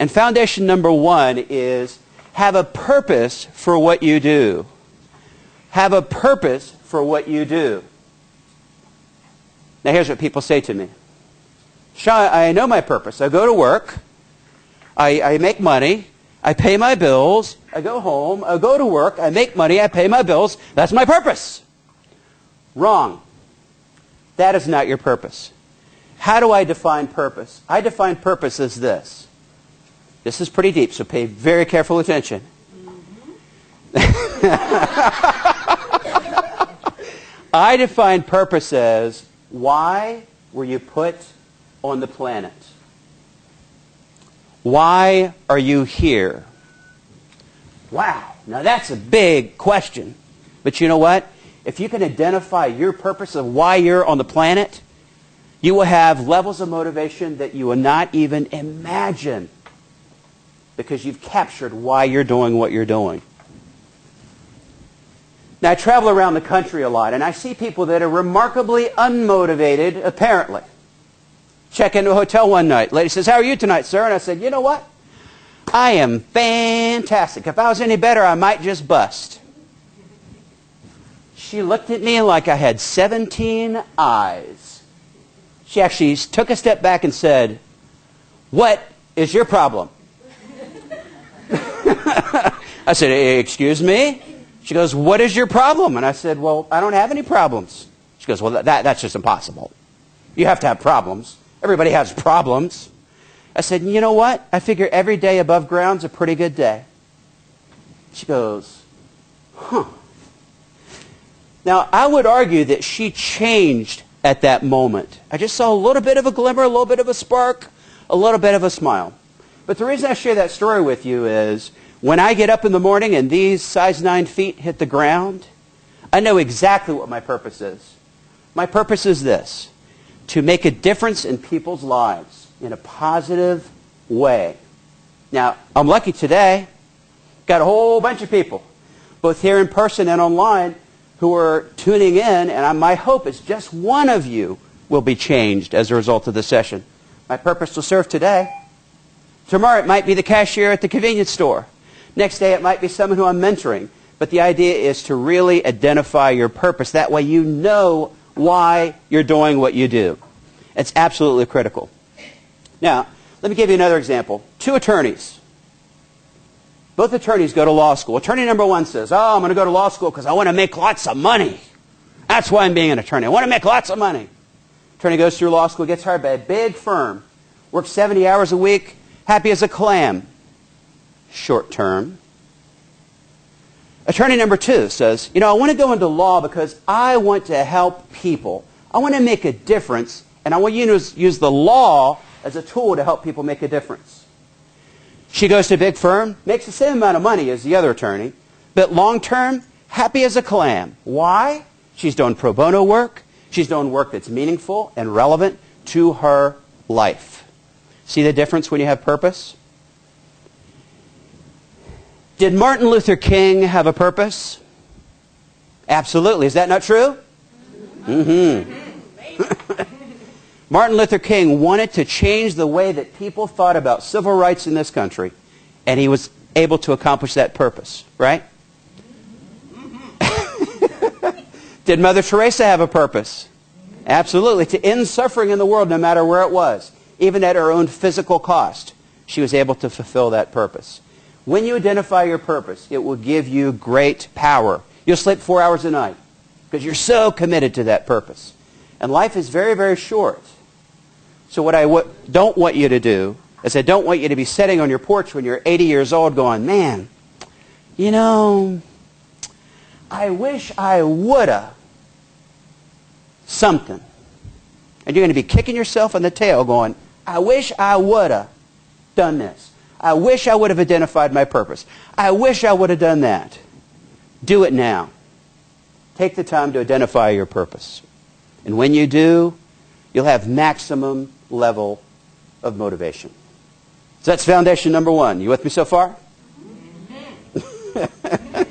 And foundation number one is have a purpose for what you do. Have a purpose for what you do. Now here's what people say to me. Shawn, I know my purpose. I go to work. I make money. I pay my bills. I go home. I go to work. I make money. I pay my bills. That's my purpose. Wrong. That is not your purpose. How do I define purpose? I define purpose as this. This is pretty deep, so pay very careful attention. I define purpose as, why were you put on the planet? Why are you here? Wow, now that's a big question. But you know what? If you can identify your purpose of why you're on the planet, you will have levels of motivation that you will not even imagine, because you've captured why you're doing what you're doing. Now, I travel around the country a lot, and I see people that are remarkably unmotivated, apparently. Check into a hotel one night. Lady says, "How are you tonight, sir?" And I said, "You know what? I am fantastic. If I was any better, I might just bust." She looked at me like I had 17 eyes. She actually took a step back and said, "What is your problem?" I said, "Excuse me?" She goes, "What is your problem?" And I said, "Well, I don't have any problems." She goes, "Well, that's just impossible. You have to have problems. Everybody has problems." I said, "You know what? I figure every day above ground's a pretty good day." She goes, "Huh." Now, I would argue that she changed at that moment. I just saw a little bit of a glimmer, a little bit of a spark, a little bit of a smile. But the reason I share that story with you is, when I get up in the morning and these size 9 feet hit the ground, I know exactly what my purpose is. My purpose is this: to make a difference in people's lives in a positive way. Now, I'm lucky today. Got a whole bunch of people, both here in person and online, who are tuning in, and my hope is just one of you will be changed as a result of the session. My purpose will serve today. Tomorrow it might be the cashier at the convenience store. Next day it might be someone who I'm mentoring. But the idea is to really identify your purpose. That way you know why you're doing what you do. It's absolutely critical. Now, let me give you another example. 2 attorneys. Both attorneys go to law school. Attorney number 1 says, "Oh, I'm going to go to law school because I want to make lots of money. That's why I'm being an attorney. I want to make lots of money." Attorney goes through law school, gets hired by a big firm, works 70 hours a week, happy as a clam. Short term. Attorney number 2 says, "You know, I want to go into law because I want to help people. I want to make a difference, and I want you to use the law as a tool to help people make a difference." She goes to a big firm, makes the same amount of money as the other attorney, but long term, happy as a clam. Why? She's doing pro bono work. She's doing work that's meaningful and relevant to her life. See the difference when you have purpose? Did Martin Luther King have a purpose? Absolutely. Is that not true? Martin Luther King wanted to change the way that people thought about civil rights in this country, and he was able to accomplish that purpose, right? Did Mother Teresa have a purpose? Absolutely. To end suffering in the world, no matter where it was, even at her own physical cost, she was able to fulfill that purpose. When you identify your purpose, it will give you great power. You'll sleep 4 hours a night because you're so committed to that purpose. And life is very, very short. So what I don't want you to do is I don't want you to be sitting on your porch when you're 80 years old going, "Man, you know, I wish I woulda something." And you're going to be kicking yourself in the tail going, "I wish I woulda done this. I wish I would have identified my purpose. I wish I would have done that." Do it now. Take the time to identify your purpose. And when you do, you'll have maximum level of motivation. So that's foundation number 1. You with me so far?